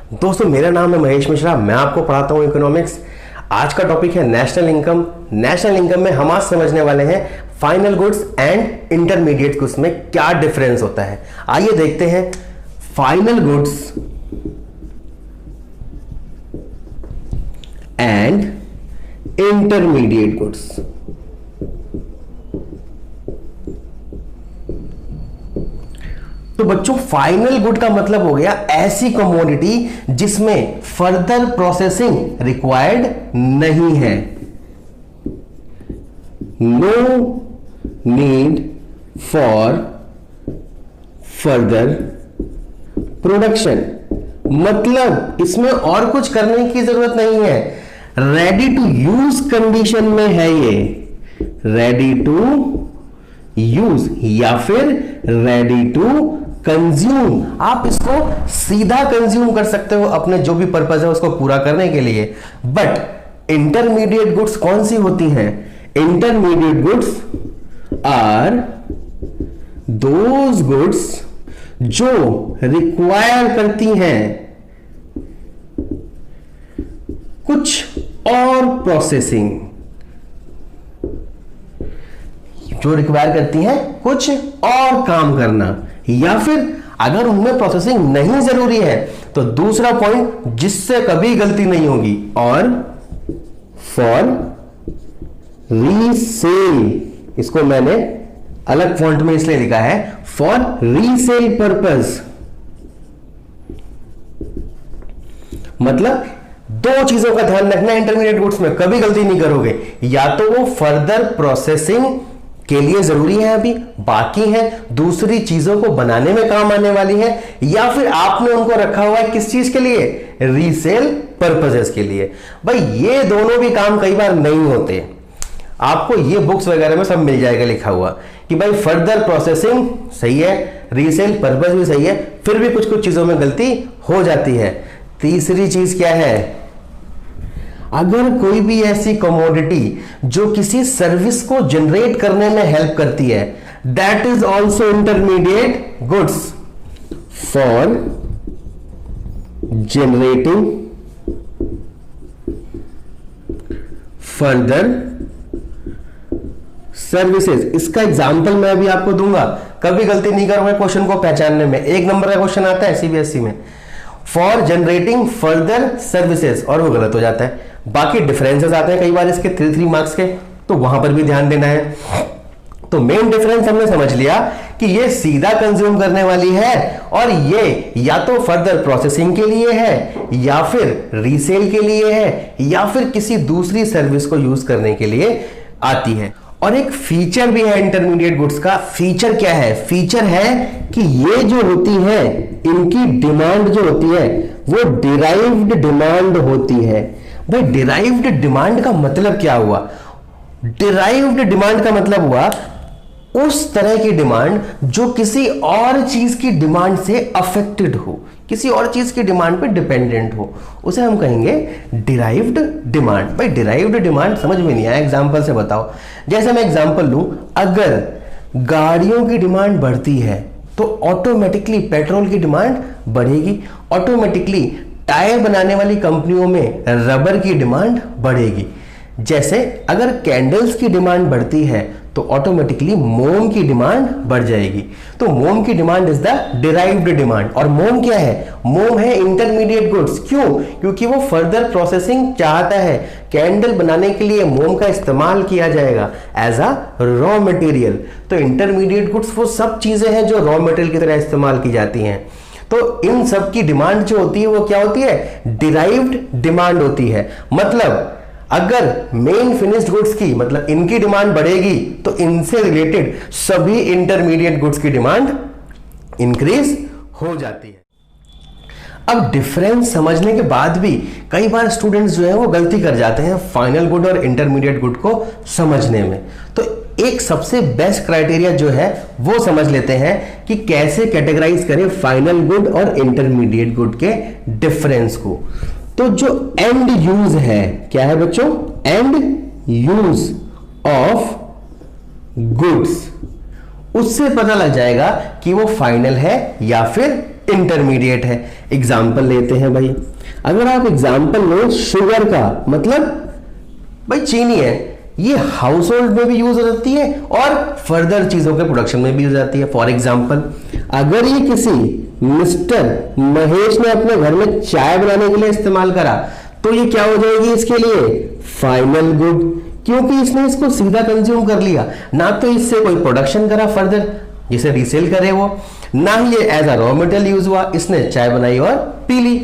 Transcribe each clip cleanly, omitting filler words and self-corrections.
दोस्तों, मेरा नाम है महेश मिश्रा। मैं आपको पढ़ाता हूं इकोनॉमिक्स। आज का टॉपिक है नेशनल इनकम। नेशनल इनकम में हम आज समझने वाले हैं final goods and intermediate goods में क्या डिफरेंस होता है। आइए देखते हैं final goods and intermediate goods. तो बच्चों, फाइनल गुड का मतलब हो गया ऐसी कमोडिटी जिसमें फर्दर प्रोसेसिंग रिक्वायर्ड नहीं है। No need for further production, मतलब इसमें और कुछ करने की जरूरत नहीं है। रेडी टू यूज कंडीशन में है ये, रेडी टू यूज या फिर रेडी टू कंज्यूम। आप इसको सीधा कंज्यूम कर सकते हो अपने जो भी पर्पज है उसको पूरा करने के लिए। बट इंटरमीडिएट गुड्स कौन सी होती हैं? Intermediate goods are those goods जो रिक्वायर करती हैं कुछ और प्रोसेसिंग, जो रिक्वायर करती हैं कुछ और काम करना, या फिर अगर उनमें प्रोसेसिंग नहीं जरूरी है तो दूसरा पॉइंट जिससे कभी गलती नहीं होगी, और फॉर रीसेल। इसको मैंने अलग फॉन्ट में इसलिए लिखा है, फॉर रीसेल पर्पस। मतलब दो चीजों का ध्यान रखना इंटरमीडिएट गुड्स में, कभी गलती नहीं करोगे। या तो वो फर्दर प्रोसेसिंग के लिए जरूरी है, अभी बाकी है, दूसरी चीजों को बनाने में काम आने वाली है, या फिर आपने उनको रखा हुआ है किस चीज के लिए? रीसेल पर्पसेस के लिए। भाई ये दोनों भी काम कई बार नहीं होते। आपको ये बुक्स वगैरह में सब मिल जाएगा लिखा हुआ कि भाई फर्दर प्रोसेसिंग सही है, रीसेल पर्पस भी सही है, फिर भी कुछ कुछ चीजों में गलती हो जाती है। तीसरी चीज क्या है? अगर कोई भी ऐसी कमोडिटी जो किसी सर्विस को जनरेट करने में हेल्प करती है, that is also intermediate goods for generating further services. इसका एग्जाम्पल मैं अभी आपको दूंगा, कभी गलती नहीं करोगे क्वेश्चन को पहचानने में। 1 नंबर का क्वेश्चन आता है सीबीएसई में, फॉर जनरेटिंग फर्दर सर्विसेज, और वो गलत हो जाता है। बाकी डिफरेंसेस आते हैं कई बार इसके 3 मार्क्स के, तो वहां पर भी ध्यान देना है। तो मेन डिफरेंस हमने समझ लिया कि ये सीधा कंज्यूम करने वाली है, और ये या तो फर्दर प्रोसेसिंग के लिए है, या फिर रीसेल के लिए है, या फिर किसी दूसरी सर्विस को यूज करने के लिए आती है। और एक फीचर भी है इंटरमीडिएट गुड्स का। फीचर क्या है? फीचर है कि ये जो होती है, इनकी डिमांड जो होती है वो डिराइव्ड डिमांड होती है। भाई डिराइव्ड डिमांड का मतलब क्या हुआ? डिराइव्ड डिमांड का मतलब हुआ उस तरह की डिमांड जो किसी और चीज की डिमांड से अफेक्टेड हो, किसी और चीज की डिमांड पे डिपेंडेंट हो, उसे हम कहेंगे डिराइव्ड डिमांड। भाई डिराइव्ड डिमांड समझ में नहीं आया, एग्जांपल से बताओ। जैसे मैं एग्जांपल लूं, अगर गाड़ियों की डिमांड बढ़ती है तो ऑटोमेटिकली पेट्रोल की डिमांड बढ़ेगी, ऑटोमेटिकली टायर बनाने वाली कंपनियों में रबर की डिमांड बढ़ेगी। जैसे अगर कैंडल्स की डिमांड बढ़ती है तो ऑटोमेटिकली मोम की डिमांड बढ़ जाएगी। तो मोम की demand is the derived demand. और मोम क्या है? मोम है इंटरमीडिएट गुड्स। क्यों? क्योंकि वो फर्दर प्रोसेसिंग चाहता है। कैंडल बनाने के लिए मोम का इस्तेमाल किया जाएगा एज अ रॉ मटेरियल। तो इंटरमीडिएट गुड्स वो सब चीजें हैं जो रॉ मटेरियल की तरह इस्तेमाल की जाती हैं। तो इन सब की डिमांड जो होती है वो क्या होती है? डिराइव्ड डिमांड होती है। मतलब अगर मेन फिनिश्ड गुड्स की, मतलब इनकी डिमांड बढ़ेगी तो इनसे रिलेटेड सभी इंटरमीडिएट गुड्स की डिमांड इंक्रीज हो जाती है। अब डिफरेंस समझने के बाद भी कई बार स्टूडेंट्स जो है वो गलती कर जाते हैं फाइनल गुड और इंटरमीडिएट गुड को समझने में। तो एक सबसे बेस्ट क्राइटेरिया जो है वो समझ लेते हैं कि कैसे कैटेगराइज करें फाइनल गुड और इंटरमीडिएट गुड के डिफरेंस को। तो जो एंड यूज है, क्या है बच्चों? एंड यूज ऑफ गुड्स, उससे पता लग जाएगा कि वो फाइनल है या फिर इंटरमीडिएट है। एग्जाम्पल लेते हैं भाई, अगर आप एग्जाम्पल लो शुगर का, मतलब भाई चीनी है, ये हाउस होल्ड में भी यूज हो जाती है और फर्दर चीजों के प्रोडक्शन में भी यूज जाती है। फॉर एग्जाम्पल, अगर ये किसी मिस्टर महेश ने अपने घर में चाय बनाने के लिए इस्तेमाल करा तो ये क्या हो जाएगी इसके लिए? फाइनल गुड, क्योंकि इसने इसको सीधा कंज्यूम कर लिया, ना तो इससे कोई प्रोडक्शन करा फर्दर जिसे रीसेल करे वो, ना ही ये as a raw material use हुआ, इसने चाय बनाई और पी ली।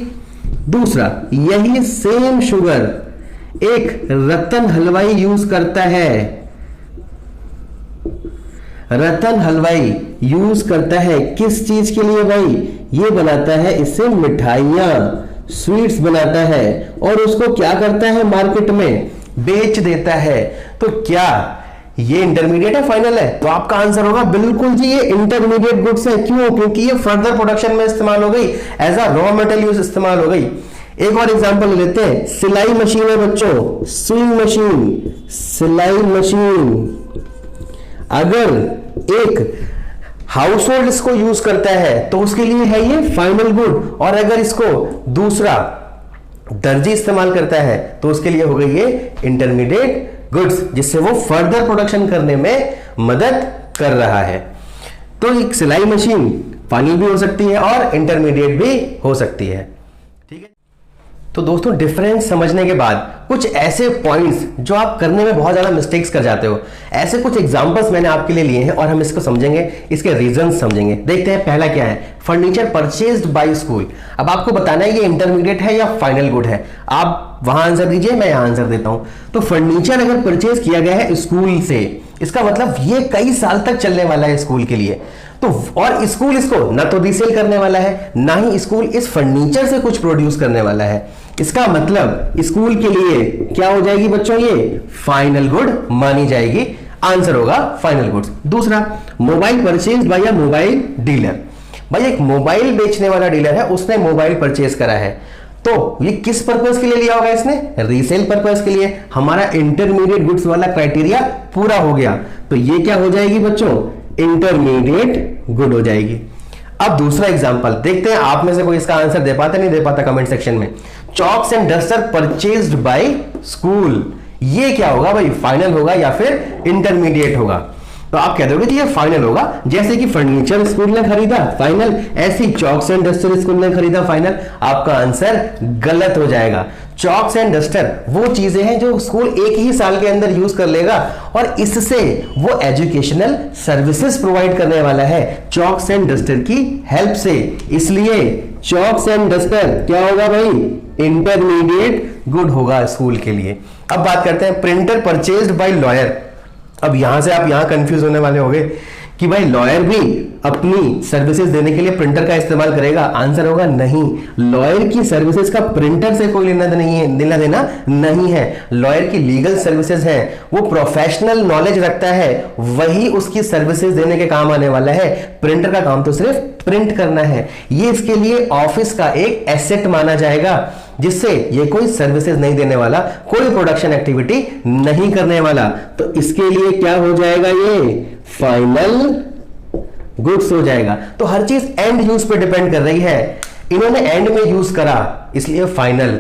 दूसरा, यही सेम शुगर एक रतन हलवाई यूज करता है, रतन हलवाई यूज करता है किस चीज के लिए भाई? ये बनाता है इससे मिठाइयां, स्वीट्स बनाता है और उसको क्या करता है? मार्केट में बेच देता है। तो क्या ये इंटरमीडिएट है, फाइनल है? तो आपका आंसर होगा बिल्कुल जी, ये इंटरमीडिएट गुड्स है। क्यों? क्योंकि ये फर्दर प्रोडक्शन में इस्तेमाल हो गई, as a raw material use इस्तेमाल हो गई। एक और एग्जांपल लेते हैं, सिलाई मशीन है बच्चों, स्विंग मशीन, सिलाई मशीन। अगर एक हाउस होल्ड इसको यूज करता है तो उसके लिए है ये फाइनल गुड, और अगर इसको दूसरा दर्जी इस्तेमाल करता है तो उसके लिए हो गई ये इंटरमीडिएट गुड्स, जिससे वो फर्दर प्रोडक्शन करने में मदद कर रहा है। तो एक सिलाई मशीन फाइनल भी हो सकती है और इंटरमीडिएट भी हो सकती है। ठीक है, तो दोस्तों डिफरेंस समझने के बाद कुछ ऐसे पॉइंट्स जो आप करने में बहुत ज्यादा मिस्टेक्स कर जाते हो, ऐसे कुछ एग्जांपल्स मैंने आपके लिए लिए हैं और हम इसको समझेंगे, इसके रीजंस समझेंगे। देखते हैं पहला क्या है, फर्नीचर परचेज्ड बाय स्कूल। अब आपको बताना है ये इंटरमीडिएट है या फाइनल गुड है। आप वहां आंसर दीजिए, मैं यहां आंसर देता हूं। तो फर्नीचर अगर परचेज किया गया है स्कूल से, इसका मतलब ये कई साल तक चलने वाला है स्कूल के लिए। तो और स्कूल इसको ना तो रीसेल करने वाला है, ना ही स्कूल इस फर्नीचर से कुछ प्रोड्यूस करने वाला है। इसका मतलब स्कूल के लिए क्या हो जाएगी बच्चों? ये फाइनल गुड मानी जाएगी। आंसर होगा फाइनल गुड्स। दूसरा, mobile purchase by a mobile dealer. भाई एक मोबाइल बेचने वाला डीलर है, उसने मोबाइल परचेज करा है, तो ये किस पर्पस के लिए लिया होगा इसने? रीसेल पर्पस के लिए। हमारा इंटरमीडिएट गुड्स वाला क्राइटेरिया पूरा हो गया, तो ये क्या हो जाएगी बच्चों? इंटरमीडिएट गुड हो जाएगी। अब दूसरा एग्जांपल देखते हैं, आप में से कोई इसका आंसर दे पाता नहीं दे पाता कमेंट सेक्शन में। Chalks and duster purchased bye school, ये क्या होगा भाई? फाइनल होगा या फिर इंटरमीडिएट होगा? तो आप कह दोगे कि ये फाइनल होगा, जैसे कि फर्नीचर स्कूल ने खरीदा फाइनल, ऐसी चॉक्स एंड डस्टर स्कूल ने खरीदा फाइनल। आपका आंसर गलत हो जाएगा। चॉक्स एंड डस्टर वो चीजें हैं जो स्कूल एक ही साल के अंदर यूज कर लेगा और इससे वो एजुकेशनल सर्विसेज प्रोवाइड करने वाला है चॉक्स एंड डस्टर की हेल्प से। इसलिए चॉक्स एंड डस्टर क्या होगा भाई? इंटरमीडिएट गुड होगा स्कूल के लिए। अब बात करते हैं प्रिंटर परचेज्ड बाय लॉयर। अब यहां से आप यहां कंफ्यूज होने वाले होंगे कि भाई लॉयर भी अपनी सर्विसेज देने के लिए प्रिंटर का इस्तेमाल करेगा। आंसर होगा नहीं, लॉयर की सर्विसेज का प्रिंटर से कोई लेना देना नहीं है। लॉयर की लीगल सर्विसेज है, वो प्रोफेशनल नॉलेज रखता है, वही उसकी सर्विसेज देने के काम आने वाला है। प्रिंटर का काम तो सिर्फ प्रिंट करना है। ये इसके लिए ऑफिस का एक एसेट माना जाएगा, जिससे ये कोई सर्विसेज नहीं देने वाला, कोई प्रोडक्शन एक्टिविटी नहीं करने वाला। तो इसके लिए क्या हो जाएगा? ये फाइनल गुड्स हो जाएगा। तो हर चीज एंड यूज पे डिपेंड कर रही है। इन्होंने एंड में यूज करा इसलिए फाइनल,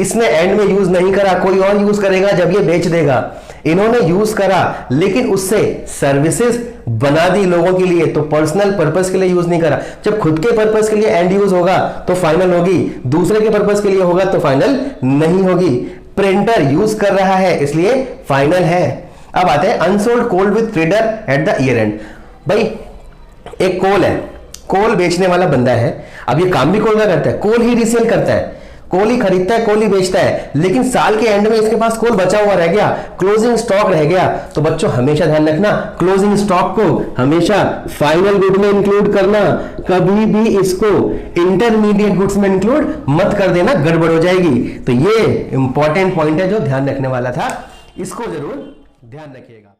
इसने एंड में यूज नहीं करा, कोई और यूज करेगा जब ये बेच देगा। इन्होंने यूज करा लेकिन उससे सर्विसेज बना दी लोगों के लिए, तो पर्सनल पर्पस के लिए यूज नहीं करा। जब खुद के पर्पस के लिए एंड यूज होगा तो फाइनल होगी, दूसरे के पर्पस के लिए होगा तो फाइनल नहीं होगी। प्रिंटर यूज कर रहा है इसलिए फाइनल है। अब आते हैं unsold coal with trader at the year end. भाई एक कोल है, कोल बेचने वाला बंदा है। अब ये काम भी कोल का करता है, कोल ही रीसेल करता है, कोल ही खरीदता है, कोल ही बेचता है, लेकिन साल के एंड में इसके पास कोल बचा हुआ रह गया, क्लोजिंग स्टॉक रह गया। तो बच्चों हमेशा ध्यान रखना, क्लोजिंग स्टॉक को हमेशा फाइनल गुड में इंक्लूड करना, कभी भी इसको इंटरमीडिएट गुड्स में इंक्लूड मत कर देना, गड़बड़ हो जाएगी। तो ये इंपॉर्टेंट पॉइंट है जो ध्यान रखने वाला था, इसको जरूर ध्यान रखिएगा।